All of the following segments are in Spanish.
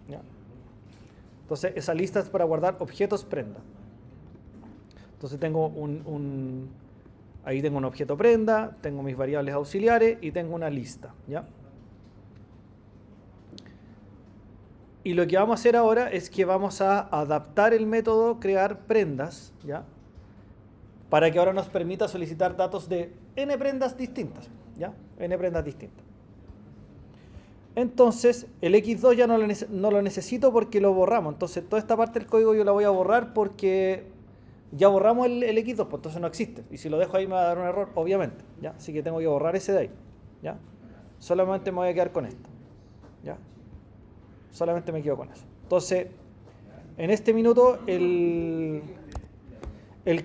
¿ya? Entonces, esa lista es para guardar objetos prenda. Entonces, tengo ahí tengo un objeto prenda, tengo mis variables auxiliares y tengo una lista, ¿ya? Y lo que vamos a hacer ahora es que vamos a adaptar el método crear prendas, ¿ya? Para que ahora nos permita solicitar datos de n prendas distintas, ¿ya? N prendas distintas. Entonces, el x2 ya no lo necesito porque lo borramos. Entonces, toda esta parte del código yo la voy a borrar porque ya borramos el x2, pues entonces no existe. Y si lo dejo ahí me va a dar un error, obviamente, ¿ya? Así que tengo que borrar ese de ahí, ¿ya? Solamente me voy a quedar con esto, ¿ya? Solamente me quedo con eso. Entonces, en este minuto, el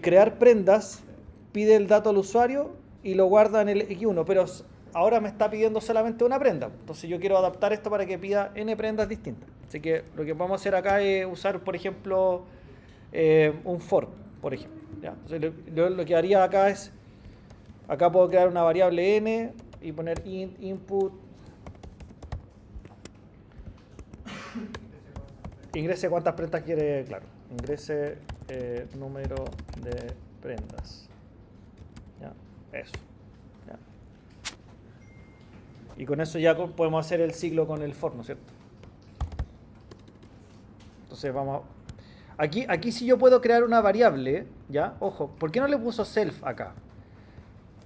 crear prendas pide el dato al usuario y lo guarda en el X1, pero ahora me está pidiendo solamente una prenda. Entonces yo quiero adaptar esto para que pida n prendas distintas. Así que lo que vamos a hacer acá es usar, por ejemplo, un for, por ejemplo, ¿ya? Entonces lo que haría acá es, acá puedo crear una variable n y poner input. Ingrese cuántas prendas quiere, claro. Ingrese número de prendas. ¿Ya? Eso. ¿Ya? Y con eso ya podemos hacer el ciclo con el for, ¿no es cierto? Entonces vamos. Aquí sí yo puedo crear una variable, ¿ya? Ojo, ¿por qué no le puso self acá?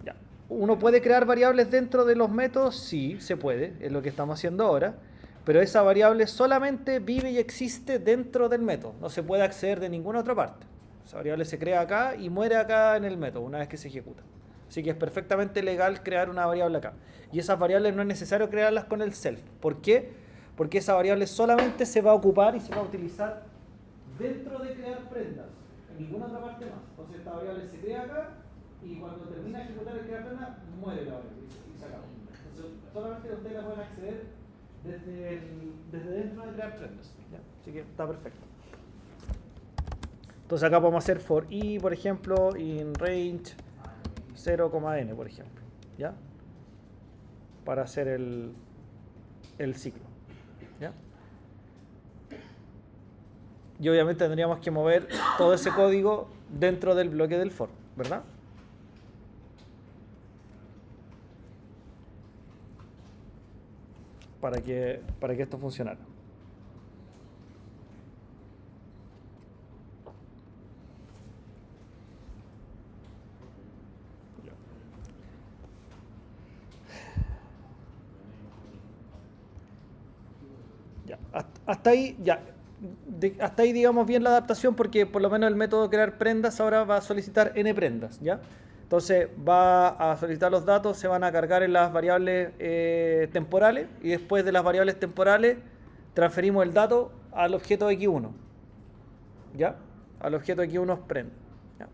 ¿Ya? ¿Uno puede crear variables dentro de los métodos? Sí, se puede, es lo que estamos haciendo ahora. Pero esa variable solamente vive y existe dentro del método. No se puede acceder de ninguna otra parte. Esa variable se crea acá y muere acá en el método una vez que se ejecuta. Así que es perfectamente legal crear una variable acá. Y esas variables no es necesario crearlas con el self. ¿Por qué? Porque esa variable solamente se va a ocupar y se va a utilizar dentro de crear prendas. En ninguna otra parte más. Entonces esta variable se crea acá y cuando termina de ejecutar el crear prenda, muere la variable y se acaba. Entonces solamente ustedes la pueden acceder desde dentro de crear prendas, ¿ya? Así que está perfecto. Entonces acá podemos hacer for i, por ejemplo, in range 0,n, por ejemplo, ¿ya? Para hacer el ciclo, ¿ya? Y obviamente tendríamos que mover todo ese código dentro del bloque del for, ¿verdad? Para que esto funcionara. Ya. Hasta ahí, ya. Hasta ahí digamos bien la adaptación porque por lo menos el método crear prendas ahora va a solicitar n prendas, ¿ya? Entonces va a solicitar los datos, se van a cargar en las variables temporales y después de las variables temporales transferimos el dato al objeto x1, ¿ya? Al objeto x1 prenda, ¿ya?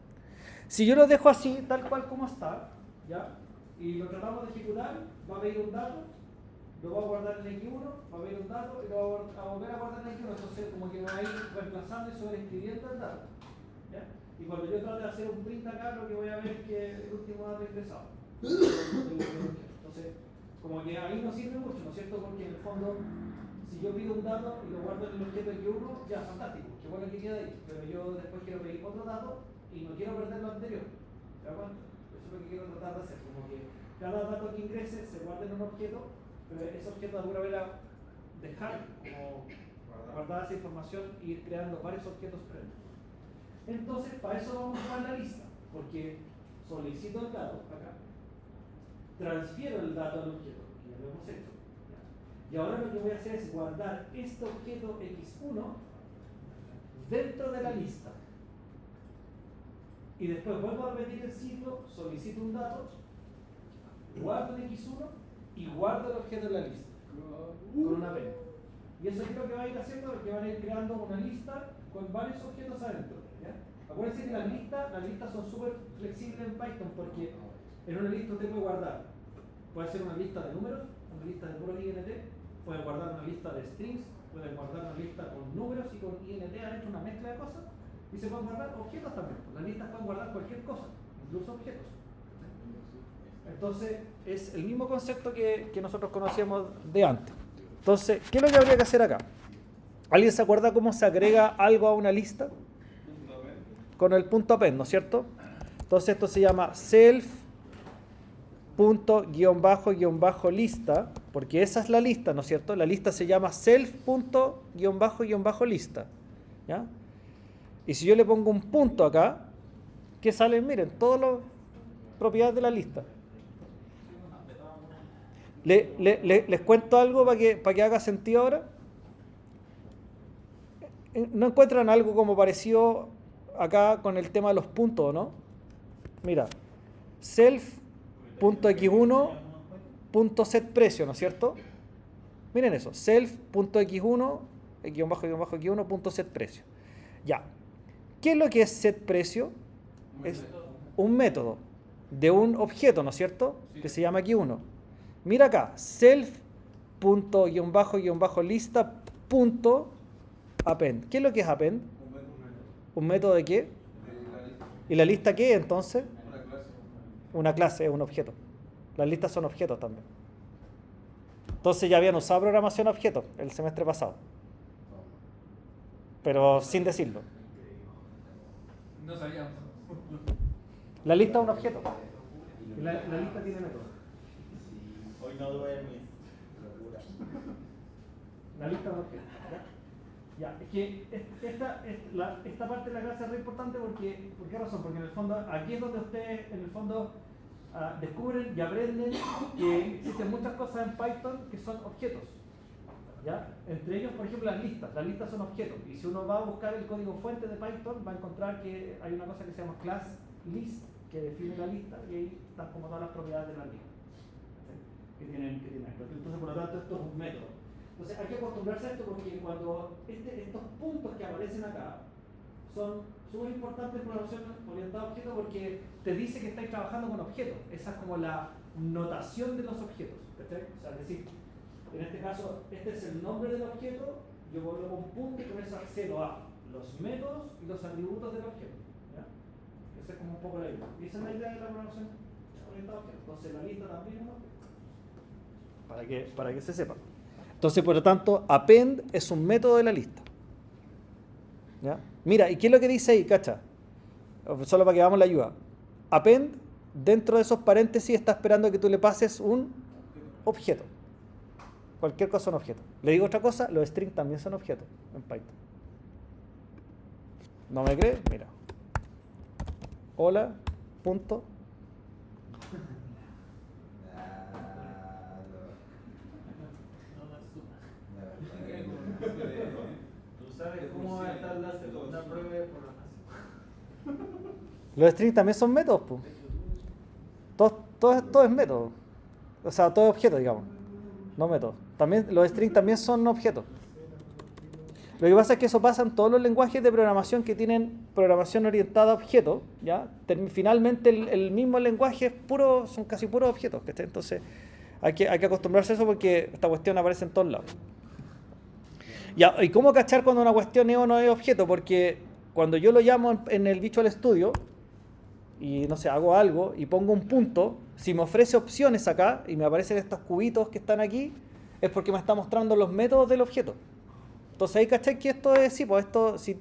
Si yo lo dejo así, tal cual como está, ¿ya? Y lo tratamos de ejecutar, va a pedir un dato, lo voy a guardar en X1, va a pedir un dato y lo voy a volver a guardar en X1, entonces como que va a ir reemplazando y sobreescribiendo el dato, ¿ya? Y cuando yo trate de hacer un print acá, lo que voy a ver es que el último dato ingresado. Entonces, como que ahí no sirve mucho, ¿no es cierto? Porque en el fondo, si yo pido un dato y lo guardo en el objeto X1, ya, fantástico, qué bueno que quede ahí. Pero yo después quiero pedir otro dato y no quiero perder lo anterior. ¿Te das cuenta? Eso es lo que quiero tratar de hacer, como que cada dato que ingrese se guarde en un objeto, pero ese objeto de alguna manera dejar como guardada esa información y ir creando varios objetos previos. Entonces, para eso vamos a usar la lista, porque solicito el dato acá, transfiero el dato al objeto, que ya lo hemos hecho, ¿ya? Y ahora lo que voy a hacer es guardar este objeto x1 dentro de la lista. Y después vuelvo a repetir el ciclo, solicito un dato, guardo el x1 y guardo el objeto en la lista con una p. Y eso es lo que va a ir haciendo, porque van a ir creando una lista con varios objetos adentro, ¿ya? Acuérdense que las listas son súper flexibles en Python, porque en una lista usted puede guardar, puede ser una lista de números, una lista de puros INT, puede guardar una lista de strings, puede guardar una lista con números y con INT adentro, una mezcla de cosas, y se pueden guardar objetos también. Las listas pueden guardar cualquier cosa, incluso objetos. Entonces, es el mismo concepto que nosotros conocíamos de antes. Entonces, ¿qué es lo que habría que hacer acá? ¿Alguien se acuerda cómo se agrega algo a una lista? Con el punto append, ¿no es cierto? Entonces esto se llama self punto guión bajo lista, porque esa es la lista, ¿no es cierto? La lista se llama self punto guión bajo lista, ¿ya? Y si yo le pongo un punto acá, ¿qué sale? Miren, todas las propiedades de la lista. Les cuento algo para que haga sentido ahora. ¿No encuentran algo como parecido acá con el tema de los puntos, no? Mira, self.x1.setPrecio, ¿no es cierto? Miren eso, self.x1, x1.setPrecio. Ya. ¿Qué es lo que es setPrecio? Es un método de un objeto, ¿no es cierto? Que se llama x1. Mira acá, self.lista.append. ¿Qué es lo que es append? ¿Un método de qué? ¿Y la lista qué entonces? Una clase, es un objeto. Las listas son objetos también. Entonces ya habían usado programación a objetos el semestre pasado. Pero sin decirlo. No sabíamos. La lista es un objeto. La lista tiene método. Hoy no duermes. La lista es un objeto. Ya, es que esta parte de la clase es re importante porque, ¿por qué razón? Porque en el fondo, aquí es donde ustedes, en el fondo, descubren y aprenden que existen muchas cosas en Python que son objetos. ¿Ya? Entre ellos, por ejemplo, las listas. Las listas son objetos. Y si uno va a buscar el código fuente de Python, va a encontrar que hay una cosa que se llama class list, que define la lista, y ahí están como todas las propiedades de la lista. ¿Sí? Que tienen esto. Entonces, por lo tanto, esto es un método. Entonces hay que acostumbrarse a esto porque cuando estos puntos que aparecen acá son súper importantes en programación orientada a objetos porque te dice que estáis trabajando con objetos. Esa es como la notación de los objetos. ¿Cachai? O sea, es decir, en este caso, este es el nombre del objeto, yo coloco un punto y con eso accedo a los métodos y los atributos del objeto. ¿Ya? Esa es como un poco la idea. Y esa es la idea de la programación orientada a objetos. Entonces la lista también es un objeto. Para que se sepa. Entonces, por lo tanto, append es un método de la lista. ¿Ya? Mira, ¿y qué es lo que dice ahí? Cacha. Solo para que hagamos la ayuda. Append, dentro de esos paréntesis, está esperando que tú le pases un objeto. Cualquier cosa es un objeto. Le digo otra cosa, los strings también son objetos en Python. ¿No me crees? Mira. Hola, punto. ¿Tú sabes cómo va a estar la segunda prueba de programación? Los strings también son métodos, pues. Todo es método. O sea, todo es objeto, digamos. No métodos. También, los strings también son objetos. Lo que pasa es que eso pasa en todos los lenguajes de programación que tienen programación orientada a objetos, ¿ya? Finalmente el mismo lenguaje es puro, son casi puros objetos, ¿cachai? Entonces hay que acostumbrarse a eso porque esta cuestión aparece en todos lados. Ya, ¿y cómo cachar cuando una cuestión es o no es objeto? Porque cuando yo lo llamo en el Visual Studio y no sé, hago algo y pongo un punto, si me ofrece opciones acá y me aparecen estos cubitos que están aquí, es porque me está mostrando los métodos del objeto. Entonces ahí cachai que esto es, sí, pues esto, si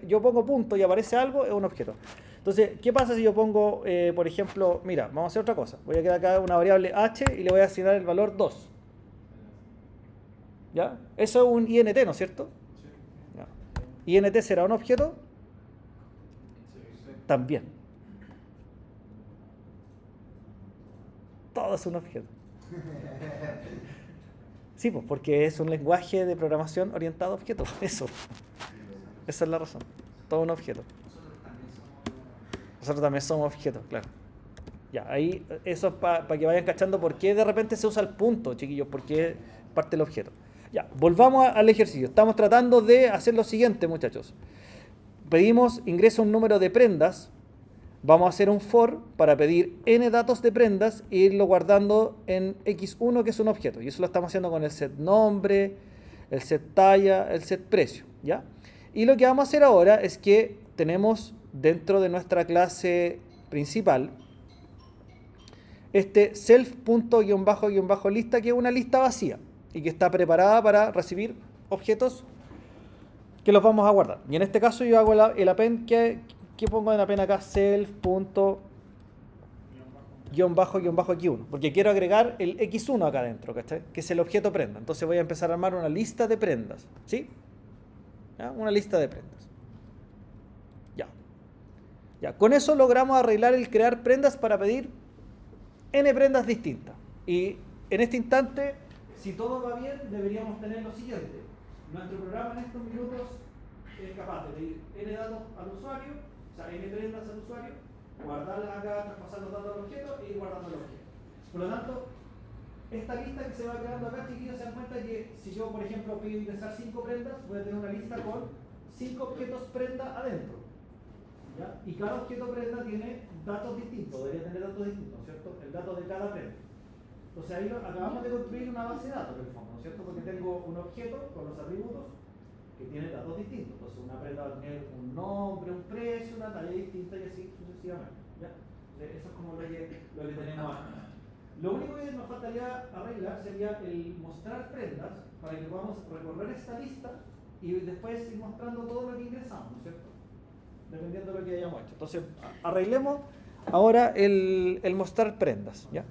yo pongo punto y aparece algo, es un objeto. Entonces, ¿qué pasa si yo pongo, por ejemplo, mira, vamos a hacer otra cosa. Voy a crear acá una variable h y le voy a asignar el valor 2. ¿Ya? Eso es un int, ¿no es cierto? Sí. ¿Int será un objeto? Sí. También. Todo es un objeto. Sí, pues porque es un lenguaje de programación orientado a objetos. Eso. Esa es la razón. Todo un objeto. Nosotros también somos objetos, claro. Ya, ahí eso es para que vayan cachando por qué de repente se usa el punto, chiquillos, porque es parte del objeto. Ya, volvamos al ejercicio. Estamos tratando de hacer lo siguiente, muchachos. Pedimos ingresa un número de prendas. Vamos a hacer un for para pedir n datos de prendas e irlo guardando en x1, que es un objeto. Y eso lo estamos haciendo con el set nombre, el set talla, el set precio, ¿ya? Y lo que vamos a hacer ahora es que tenemos dentro de nuestra clase principal este self.lista, que es una lista vacía y que está preparada para recibir objetos que los vamos a guardar. Y en este caso yo hago el append, ¿qué pongo en append acá? Self punto guión bajo x1, porque quiero agregar el x1 acá adentro, ¿cachai? Que es el objeto prenda. Entonces voy a empezar a armar una lista de prendas, ¿sí? ¿Ya? Una lista de prendas. Ya, con eso logramos arreglar el crear prendas para pedir n prendas distintas. Y en este instante, si todo va bien, deberíamos tener lo siguiente. Nuestro programa en estos minutos es capaz de pedir n datos al usuario, o sea, n prendas al usuario, guardarlas acá, traspasar los datos al objeto y guardando el objeto. Por lo tanto, esta lista que se va creando acá, chiquillos, se dan cuenta que si yo, por ejemplo, pido ingresar 5 prendas, voy a tener una lista con 5 objetos prenda adentro. ¿Ya? Y cada objeto prenda tiene datos distintos, debería tener datos distintos, ¿cierto? El dato de cada prenda. Entonces ahí acabamos de construir una base de datos, en el fondo, ¿no es cierto? Porque tengo un objeto con los atributos que tiene datos distintos. Entonces una prenda va a tener un nombre, un precio, una talla distinta y así sucesivamente. ¿Ya? Eso es como lo que tenemos acá. Lo único que nos faltaría arreglar sería el mostrar prendas para que podamos recorrer esta lista y después ir mostrando todo lo que ingresamos, ¿no es cierto? Dependiendo de lo que hayamos hecho. Entonces, arreglemos ahora el mostrar prendas, ¿ya?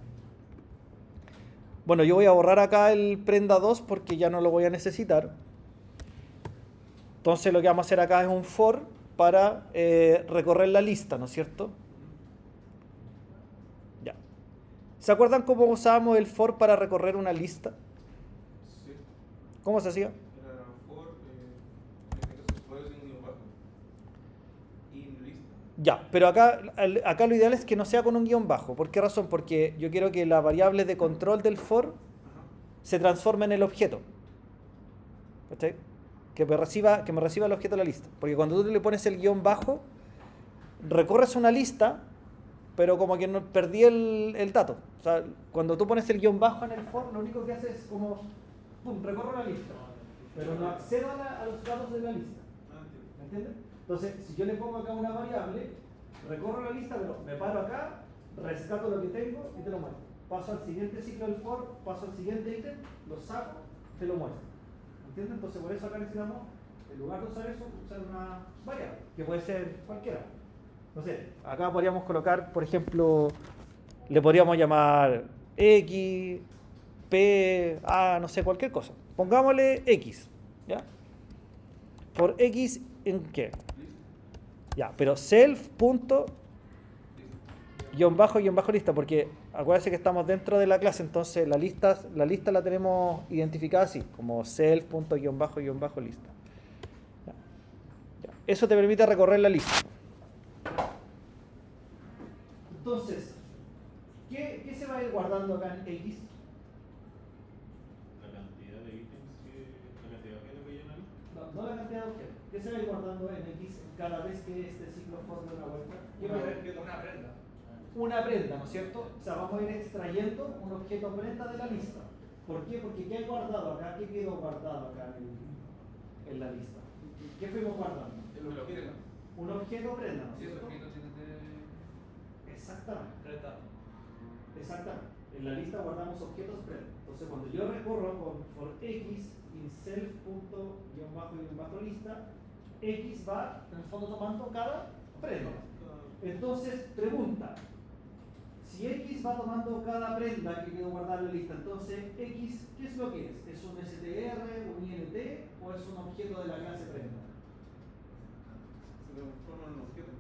Bueno, yo voy a borrar acá el prenda 2 porque ya no lo voy a necesitar. Entonces, lo que vamos a hacer acá es un for para recorrer la lista, ¿no es cierto? Ya. ¿Se acuerdan cómo usábamos el for para recorrer una lista? Sí. ¿Cómo se hacía? Era for, in lista. Ya, pero acá lo ideal es que no sea con un guión bajo. ¿Por qué razón? Porque yo quiero que la variable de control del for se transforme en el objeto. ¿Cachai? Que me reciba el objeto de la lista. Porque cuando tú le pones el guión bajo, recorres una lista, pero como que no perdí el dato. O sea, cuando tú pones el guión bajo en el for, lo único que hace es como, pum, recorro la lista. Pero no accedo a los datos de la lista. ¿Me entiendes? Entonces, si yo le pongo acá una variable, recorro la lista, pero me paro acá, rescato lo que tengo y te lo muestro. Paso al siguiente ciclo del for, paso al siguiente ítem, lo saco, te lo muestro. ¿Entiendes? Entonces, por eso acá necesitamos, en lugar de usar eso, usar una variable, que puede ser cualquiera. No sé, acá podríamos colocar, por ejemplo, le podríamos llamar X, P, A, no sé, cualquier cosa. Pongámosle X, ¿ya? Por X, ¿en qué? Ya, pero self punto guión bajo lista, porque acuérdense que estamos dentro de la clase, entonces la lista la tenemos identificada así, como self punto guión bajo lista. Ya. Ya. Eso te permite recorrer la lista. Entonces, ¿qué se va a ir guardando acá en X? La cantidad de ítems la cantidad de objetos que llena ahí. No la cantidad de objetos. ¿Qué se va a ir guardando en X cada vez que este ciclo for de una vuelta? ¿Qué va a haber? Una prenda. Una prenda, ¿no es cierto? O sea, vamos a ir extrayendo un objeto prenda de la lista. ¿Por qué? Porque ¿qué hay guardado acá? ¿Qué quedó guardado acá en la lista? ¿Qué fuimos guardando? El objeto. Un objeto prenda, ¿no es Sí, ese cierto? objeto tiene Exactamente. tres datos. Exactamente. En la lista guardamos objetos prenda. Entonces, cuando yo recorro con for x in self.lista, x va en el fondo tomando cada prenda. Entonces, pregunta. Si X va tomando cada prenda que quiero guardar en la lista, entonces X, ¿qué es lo que es? ¿Es un str, un int o es un objeto de la clase prenda? Se transforma en un objeto.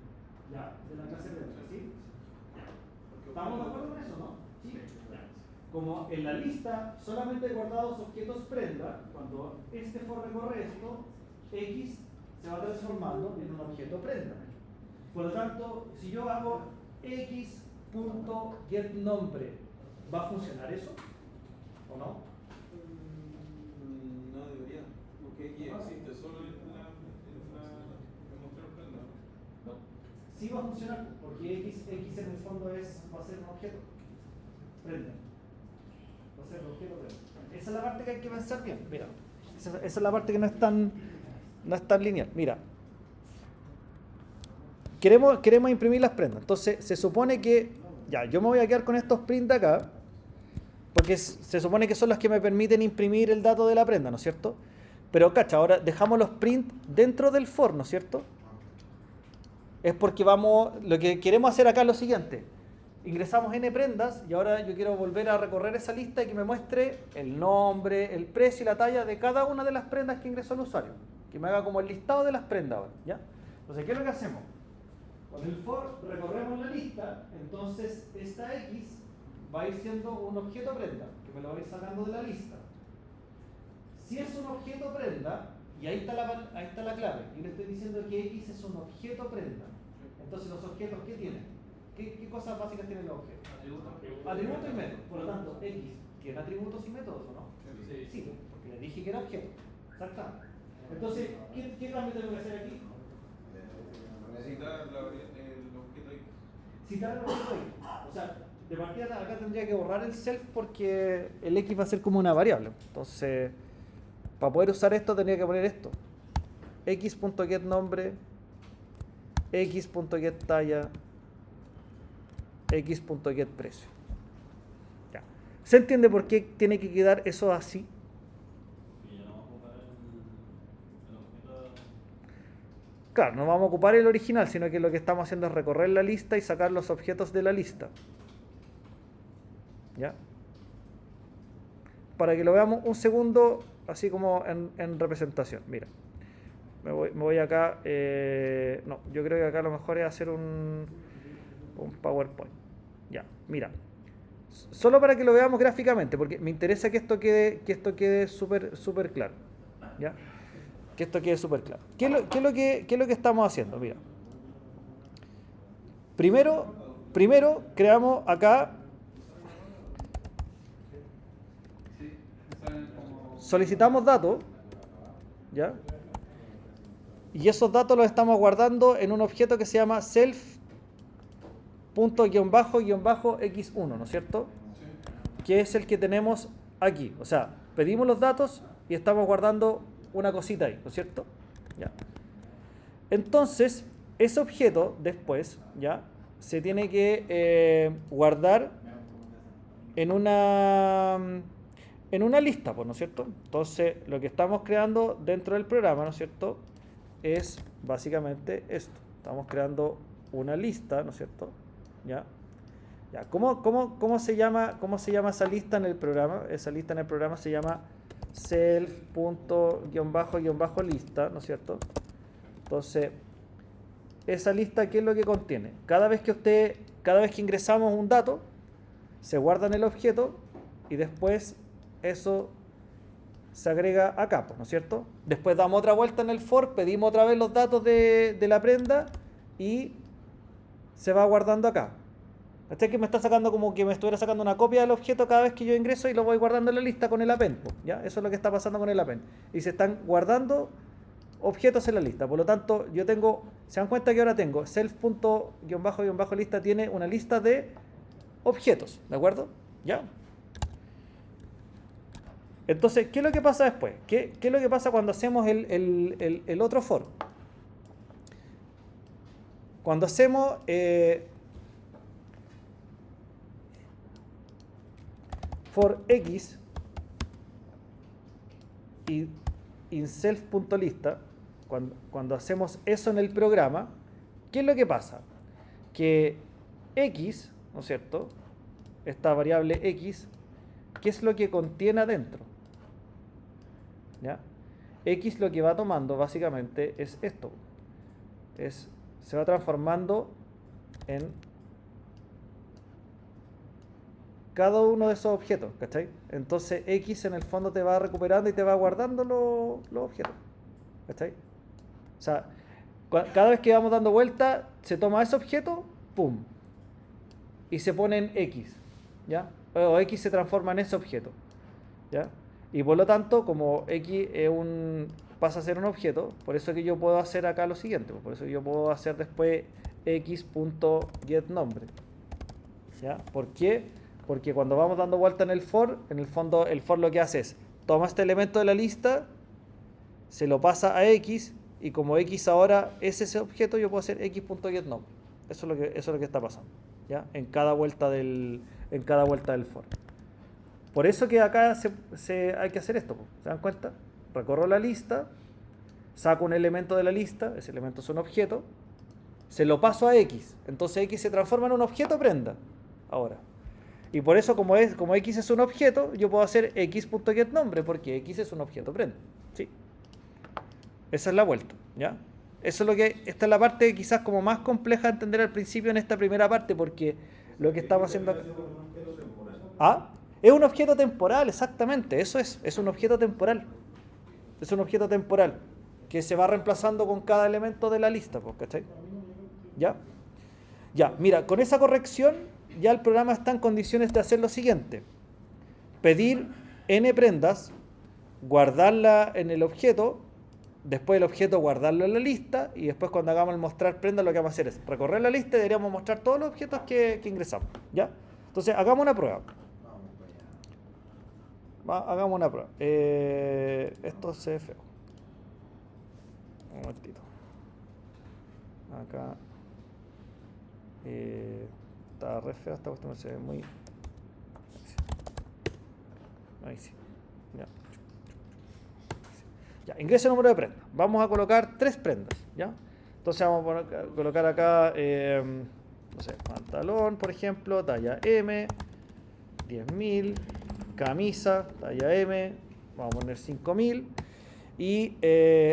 Ya, de la clase prenda, ¿sí? ¿Estamos de acuerdo con eso, no? ¿Sí? Ya. Como en la lista solamente he guardado objetos prenda, cuando este for recorre esto, X se va transformando en un objeto prenda. Por lo tanto, si yo hago x.getNombre, ¿va a funcionar eso? ¿O no? No debería, porque aquí existe solo mostrar prenda. No. Sí va a funcionar, porque x en el fondo va a ser un objeto. Prenda. Va a ser un objeto prenda. Esa es la parte que hay que pensar bien. Mira, esa es la parte que no es tan lineal. Mira. Queremos imprimir las prendas. Entonces, se supone que, ya, yo me voy a quedar con estos print de acá, porque se supone que son las que me permiten imprimir el dato de la prenda, ¿no es cierto? Pero cacha, ahora dejamos los print dentro del for, ¿no es cierto? Es porque lo que queremos hacer acá es lo siguiente. Ingresamos n prendas y ahora yo quiero volver a recorrer esa lista y que me muestre el nombre, el precio y la talla de cada una de las prendas que ingresó el usuario. Que me haga como el listado de las prendas ahora, ¿ya? Entonces, ¿qué es lo que hacemos? Con el for recorremos la lista, entonces esta X va a ir siendo un objeto prenda, que me lo voy a ir sacando de la lista. Si es un objeto prenda, y ahí está la clave, yo le estoy diciendo que X es un objeto prenda. Entonces, ¿los objetos qué tienen? ¿Qué cosas básicas tienen los objetos? Atributos y métodos. Por lo tanto, X tiene atributos y métodos, ¿o no? Sí, porque le dije que era objeto. Exactamente. Entonces, ¿qué cambio tengo que hacer aquí? Citar el objeto X. Citar el objeto X. O sea, de partida acá tendría que borrar el self porque el X va a ser como una variable. Entonces, para poder usar esto tendría que poner esto. X.getNombre, X.getTalla, X.getPrecio. Ya. ¿Se entiende por qué tiene que quedar eso así? Y ya no vamos a ocupar el objeto. Claro, no vamos a ocupar el original, sino que lo que estamos haciendo es recorrer la lista y sacar los objetos de la lista. ¿Ya? Para que lo veamos un segundo, así como en representación. Mira, me voy acá. No, yo creo que acá lo mejor es hacer un PowerPoint. Ya, mira. Solo para que lo veamos gráficamente, porque me interesa que esto quede súper claro. ¿Ya? Que esto quede súper claro. ¿Qué es lo que estamos haciendo? Mira. Primero creamos acá. Solicitamos datos. ¿Ya? Y esos datos los estamos guardando en un objeto que se llama self._x1, ¿no es cierto? Que es el que tenemos aquí. O sea, pedimos los datos y estamos guardando una cosita ahí, ¿no es cierto? Ya. Entonces, ese objeto después, ¿ya? Se tiene que guardar en una lista, pues, ¿no es cierto? Entonces, lo que estamos creando dentro del programa, ¿no es cierto? Es básicamente esto. Estamos creando una lista, ¿no es cierto? ¿Ya? Ya. ¿Cómo se llama esa lista en el programa? Esa lista en el programa se llama self._lista, ¿no es cierto? Entonces, esa lista, ¿qué es lo que contiene? Cada vez que ingresamos un dato, se guarda en el objeto y después eso se agrega acá, ¿no es cierto? Después damos otra vuelta en el for, pedimos otra vez los datos de la prenda y se va guardando acá. ¿Cachai? Que me está sacando como que me estuviera sacando una copia del objeto cada vez que yo ingreso y lo voy guardando en la lista con el append, ¿ya? Eso es lo que está pasando con el append. Y se están guardando objetos en la lista. Por lo tanto, se dan cuenta que ahora tengo self._lista tiene una lista de objetos, ¿de acuerdo? ¿Ya? Entonces, ¿qué es lo que pasa después? ¿Qué es lo que pasa cuando hacemos el otro for? Cuando hacemos for x y in self.lista, cuando hacemos eso en el programa, ¿qué es lo que pasa? Que x, ¿no es cierto? Esta variable x, ¿qué es lo que contiene adentro? ¿Ya? X lo que va tomando básicamente es esto. Se va transformando en cada uno de esos objetos, ¿cachai? Entonces X en el fondo te va recuperando y te va guardando los objetos, ¿cachai? O sea, cada vez que vamos dando vuelta, se toma ese objeto, ¡pum! Y se pone en X, ¿ya? O X se transforma en ese objeto, ¿ya? Y por lo tanto, como X pasa a ser un objeto, por eso que yo puedo hacer acá lo siguiente, por eso yo puedo hacer después x.getNombre, ¿ya? ¿Por qué? Porque cuando vamos dando vuelta en el for, en el fondo el for lo que hace es, toma este elemento de la lista, se lo pasa a X, y como X ahora es ese objeto, yo puedo hacer x.getNombre. Eso es lo que está pasando, ¿ya? En cada vuelta del for. Por eso que acá hay que hacer esto, ¿se dan cuenta? recorro la lista, saco un elemento de la lista, ese elemento es un objeto, se lo paso a X, entonces X se transforma en un objeto prenda, ahora. Y por eso, como X es un objeto, yo puedo hacer X.getNombre, porque X es un objeto prenda, ¿sí? Esa es la vuelta, ¿ya? Eso es lo que, esta es la parte quizás como más compleja de entender al principio en esta primera parte, porque lo que estamos haciendo acá... ¿Ah? Es un objeto temporal, exactamente, eso es un objeto temporal. Es un objeto temporal que se va reemplazando con cada elemento de la lista, ¿cachai? ¿Ya? Ya, mira, con esa corrección ya el programa está en condiciones de hacer lo siguiente. Pedir n prendas, guardarla en el objeto, después el objeto guardarlo en la lista y después cuando hagamos el mostrar prenda lo que vamos a hacer es recorrer la lista y deberíamos mostrar todos los objetos que ingresamos, ¿ya? Entonces hagamos una prueba. Hagamos una prueba. Esto se feo. Un momentito. Acá. Está re feo esta cuestión, se ve muy... Ahí sí. Ya. Ya, ingreso número de prendas. Vamos a colocar 3 prendas, ¿ya? Entonces vamos a colocar acá, no sé, pantalón, por ejemplo, talla M, 10.000, camisa, talla M, vamos a poner 5.000. Y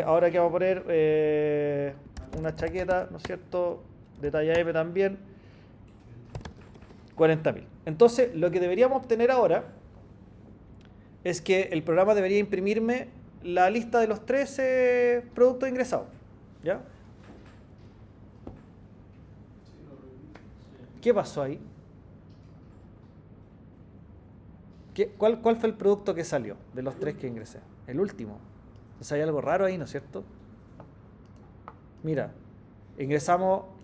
ahora que vamos a poner una chaqueta, ¿no es cierto?, de talla M también, 40.000. Entonces, lo que deberíamos obtener ahora es que el programa debería imprimirme la lista de los 13 productos ingresados, ¿ya? ¿Qué pasó ahí? ¿Cuál fue el producto que salió de los 3 que ingresé? El último. Entonces hay algo raro ahí, ¿no es cierto? Mira,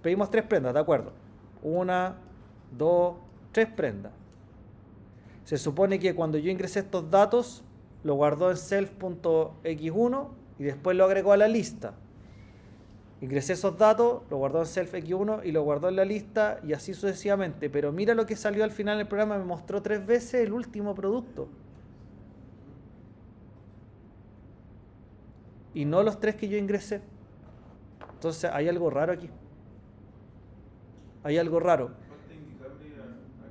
pedimos 3 prendas, ¿de acuerdo? 1, 2, 3 prendas. Se supone que cuando yo ingresé estos datos, lo guardó en self.x1 y después lo agregó a la lista. Ingresé esos datos, lo guardó en self.x1 y lo guardó en la lista y así sucesivamente. Pero mira lo que salió al final del programa, me mostró 3 veces el último producto. Y no los 3 que yo ingresé. Entonces hay algo raro aquí. Hay algo raro. Falta indicarle a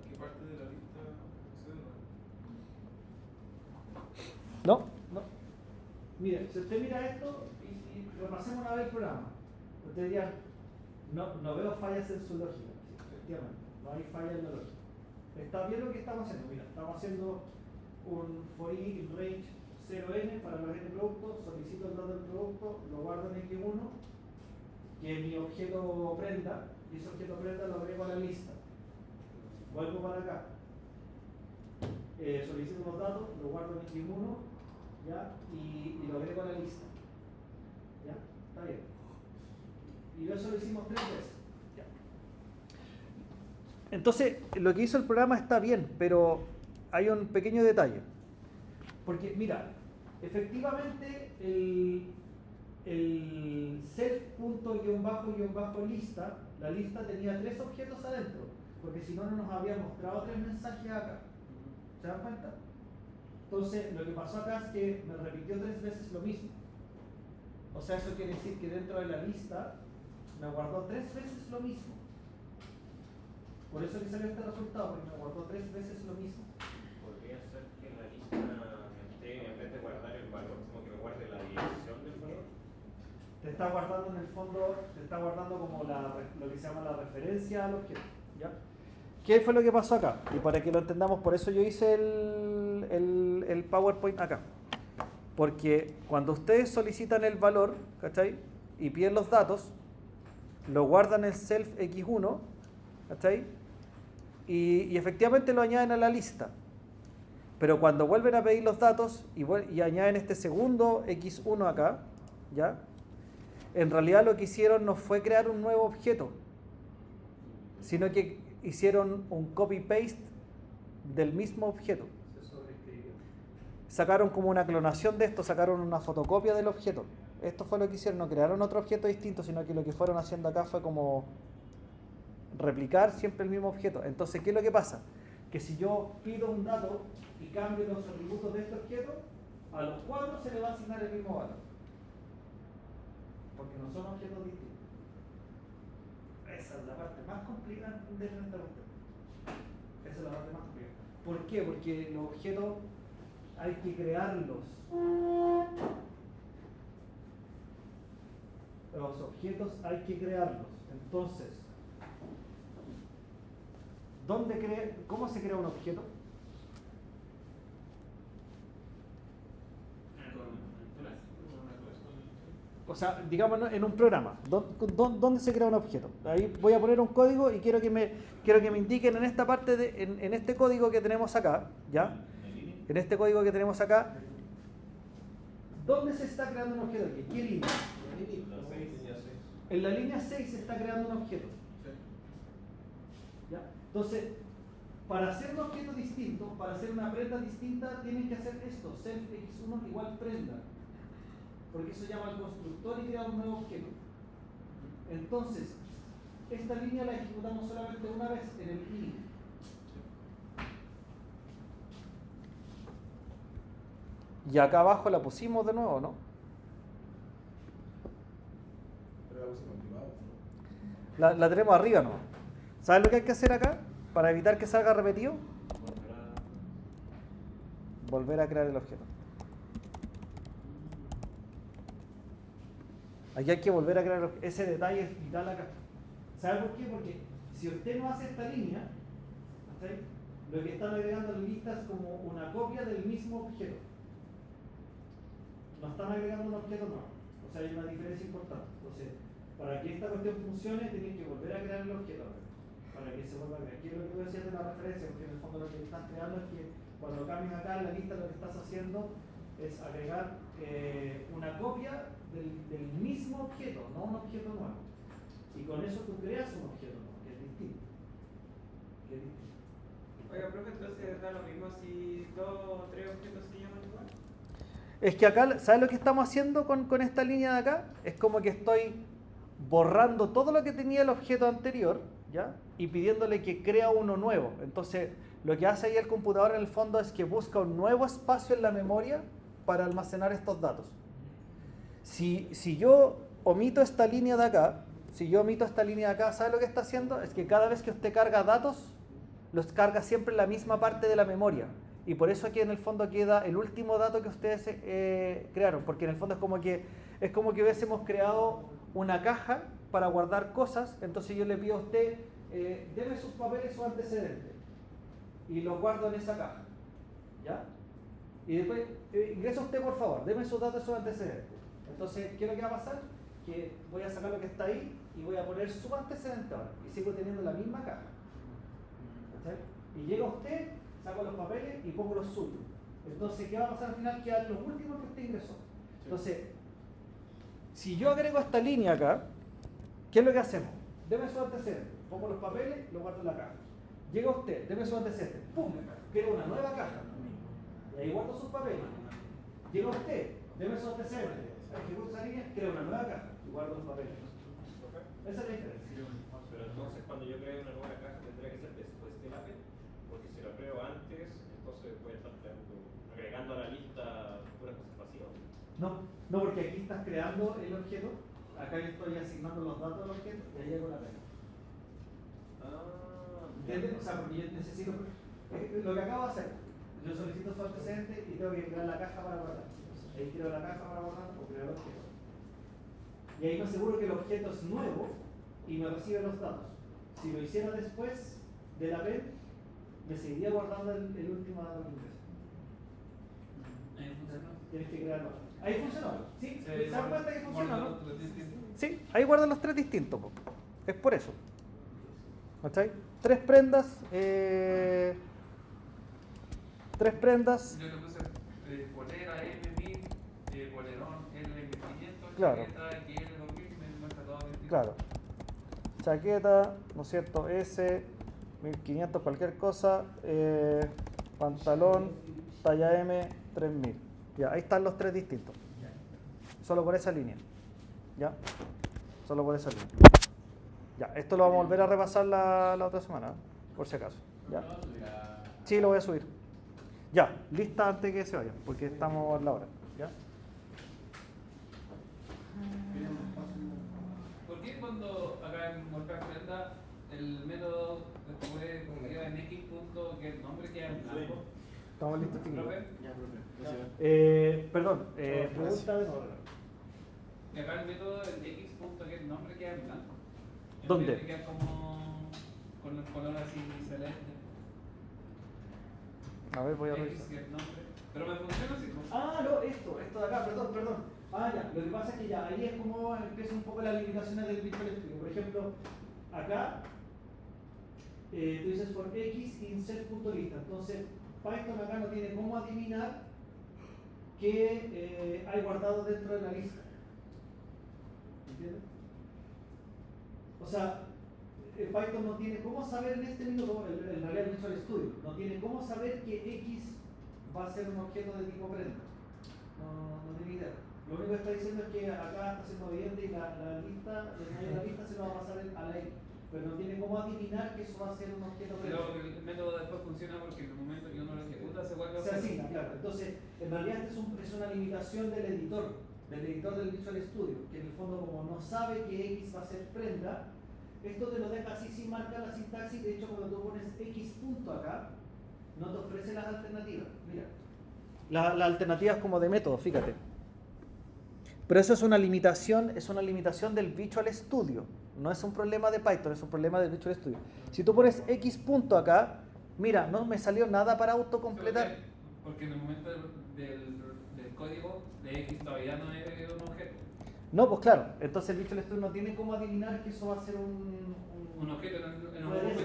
qué parte de la lista accede. ¿No? No. Mire, si usted mira esto y repasemos una vez el programa, usted diría, no veo fallas en su lógica. Sí, efectivamente, no hay fallas en la lógica. Está bien lo que estamos haciendo. Mira, estamos haciendo un for i in range 0n para los n productos, solicito el dato del producto, lo guardo en x1, que es mi objeto prenda, y ese objeto prenda lo agrego a la lista. Vuelvo para acá. Solicito los datos, lo guardo en x1, ¿ya? Y lo agrego a la lista. ¿Ya? Está bien. Y eso lo hicimos 3 veces. ¿Ya? Entonces, lo que hizo el programa está bien, pero hay un pequeño detalle. Porque, mira, efectivamente el self._lista, la lista tenía 3 objetos adentro, porque si no, no nos había mostrado 3 mensajes acá. ¿Se dan cuenta? Entonces, lo que pasó acá es que me repitió 3 veces lo mismo. O sea, eso quiere decir que dentro de la lista me guardó 3 veces lo mismo. Por eso que salió este resultado, porque me guardó 3 veces lo mismo. Podría ser que en la lista esté, en vez de guardar el valor, como que me guarde la dirección del valor. Te está guardando en el fondo, te está guardando como lo que se llama la referencia al objeto, ¿ya? ¿Qué fue lo que pasó acá? Y para que lo entendamos, por eso yo hice el PowerPoint acá. Porque cuando ustedes solicitan el valor, ¿cachai? Y piden los datos, lo guardan en self x1, ¿cachai? Y efectivamente lo añaden a la lista. Pero cuando vuelven a pedir los datos y añaden este segundo x1 acá, ¿ya? En realidad lo que hicieron no fue crear un nuevo objeto, sino que hicieron un copy-paste del mismo objeto. Sacaron como una clonación de esto, sacaron una fotocopia del objeto. Esto fue lo que hicieron, no crearon otro objeto distinto, sino que lo que fueron haciendo acá fue como replicar siempre el mismo objeto. Entonces, ¿qué es lo que pasa? Que que si yo pido un dato y cambio los atributos de este objeto, a los 4 se le va a asignar el mismo valor. Porque no son objetos distintos. Esa es la parte más complicada de esta cuestión. Esa es la parte más complicada. ¿Por qué? Porque los objetos hay que crearlos. Los objetos hay que crearlos. Entonces, ¿cómo se crea un objeto? O sea, digamos en un programa. ¿Dónde se crea un objeto? Ahí voy a poner un código y quiero que me indiquen en esta parte, en este código que tenemos acá, ¿ya? En este código que tenemos acá, ¿dónde se está creando un objeto? ¿Qué línea? En la línea 6 se está creando un objeto. ¿Ya? Entonces, para hacer un objeto distinto, para hacer una prenda distinta, tienen que hacer esto, self x1 igual prenda. Porque eso llama al constructor y crea un nuevo objeto. Entonces, esta línea la ejecutamos solamente una vez en el init. Y acá abajo la pusimos de nuevo, ¿no? Pero la pusimos en privado. La tenemos arriba, ¿no? ¿Sabes lo que hay que hacer acá? Para evitar que salga repetido. Volver a crear el objeto. Aquí hay que volver a crear el objeto. Ese detalle es vital acá. ¿Sabe por qué? Porque si usted no hace esta línea, ¿sí? Lo que están agregando en la lista es como una copia del mismo objeto. No están agregando un objeto nuevo. O sea, hay una diferencia importante. Entonces, para que esta cuestión funcione, tienen que volver a crear el objeto. Para que se vuelva a crear. Aquí es lo que tú decías de la referencia, porque en el fondo lo que estás creando es que cuando cambies acá en la lista, lo que estás haciendo es agregar una copia del mismo objeto, no un objeto nuevo. Y con eso tú creas un objeto nuevo, que es distinto. Oiga, profe, entonces da lo mismo si 2 o 3 objetos se llaman igual. Es que acá, ¿sabes lo que estamos haciendo con esta línea de acá? Es como que estoy borrando todo lo que tenía el objeto anterior, ¿ya? Y pidiéndole que crea uno nuevo. Entonces, lo que hace ahí el computador en el fondo es que busca un nuevo espacio en la memoria para almacenar estos datos. Si yo omito esta línea de acá, ¿sabe lo que está haciendo? Es que cada vez que usted carga datos, los carga siempre en la misma parte de la memoria. Y por eso aquí en el fondo queda el último dato que ustedes crearon, porque en el fondo es como que hubiésemos creado una caja para guardar cosas. Entonces yo le pido a usted, deme sus papeles, sus antecedentes, y los guardo en esa caja, ¿ya? Y después, ingresa usted por favor, deme sus datos, sus antecedentes. Entonces, ¿qué es lo que va a pasar? Que voy a sacar lo que está ahí y voy a poner su antecedente ahora, y sigo teniendo la misma caja. ¿Cachai? Y llega usted, saco los papeles y pongo los suyos. Entonces, ¿qué va a pasar al final? Quedan los últimos que usted ingresó. Entonces, si yo agrego esta línea acá, ¿qué es lo que hacemos? Deme su antecedente, pongo los papeles, lo guardo en la caja. Llega usted, deme su antecedente, ¡pum! Creo una nueva caja. Y ahí guardo sus papeles. Llega usted, deme su antecedente, ejecuto esa línea, creo una nueva caja y guardo los papeles. Esa es la diferencia. Pero entonces cuando yo creo una nueva caja tendría que ser después del APE, porque si lo creo antes, entonces voy a estar agregando a la lista puras cosas vacías. No, porque aquí estás creando el objeto, acá yo estoy asignando los datos del objeto y ahí hago la pega. ¿Entiendes? O sea, porque yo necesito, lo que acabo de hacer, yo solicito su antecedente y tengo que crear la caja para guardar. Ahí creo la caja para guardar o creo el objeto. Y ahí me aseguro que el objeto es nuevo y me recibe los datos. Si lo hiciera después de la PEN, me seguiría guardando el último dato que ingresé. Ahí funcionó. Tienes que crearlo. Ahí funcionó. ¿Sí? ¿Se dan cuenta que funciona, no? Sí. Sí, ahí guardan los 3 distintos. Po. Es por eso. ¿Cachai? 3 prendas. 3 prendas. Yo le puse polera M1000, polerón L1500, Claro. chaqueta XL2000, me muestra todo 2000. Claro. Chaqueta, ¿no es cierto? S, 1500, cualquier cosa. Pantalón, talla M, 3000. Ya, ahí están los 3 distintos. Solo por esa línea. ¿Ya? Solo por esa línea. Ya, esto lo vamos a volver a repasar la otra semana, por si acaso. ¿Ya? No, Sí, lo voy a subir. Ya, lista antes que se vayan, porque estamos a la hora. ¿Ya? ¿Por qué cuando acá en Volcar Prenda el método después como queda en X punto que el nombre queda en blanco? ¿Estamos listos, chiquillos? ¿Profe? Ya, profe. Gracias. Perdón, Gracias. pregunta de nuevo. Y acá el método el X punto que el nombre queda en blanco. En ¿Dónde? vez de quedar como con el color así celeste. A ver, voy a X revisar. que el nombre. Pero me funciona así, ¿no? Ah, no, esto de acá, perdón. Ah, ya, lo que pasa es que ya ahí es como empieza un poco las limitaciones del Visual Studio. Por ejemplo, acá tú dices for x insert.lista. Entonces, Python acá no tiene cómo adivinar qué hay guardado dentro de la lista. ¿Entiendes? O sea, Python no tiene cómo saber en este minuto, en realidad el Visual Studio, no tiene cómo saber que x va a ser un objeto de tipo prenda. No tiene idea. Lo único que está diciendo es que acá está siendo evidente y la lista, la lista se lo va a pasar a la x, pero no tiene cómo adivinar que eso va a ser un objeto prenda. Pero el método después funciona porque en el momento que uno lo ejecuta se vuelve a Se asigna, claro. Entonces, en realidad es una limitación del editor del Visual Studio, que en el fondo como no sabe que x va a ser prenda, esto te lo deja así sin marcar la sintaxis. De hecho, cuando tú pones x punto acá, no te ofrece las alternativas. Mira, la alternativa es como de método, fíjate. Pero eso es una limitación del Visual Studio. No es un problema de Python, es un problema del Visual Studio. Si tú pones x punto acá, mira, no me salió nada para autocompletar. Porque en el momento del código de X todavía no es un objeto. No, pues claro, entonces el Visual Studio no tiene cómo adivinar que eso va a ser un Un objeto en un puede grupo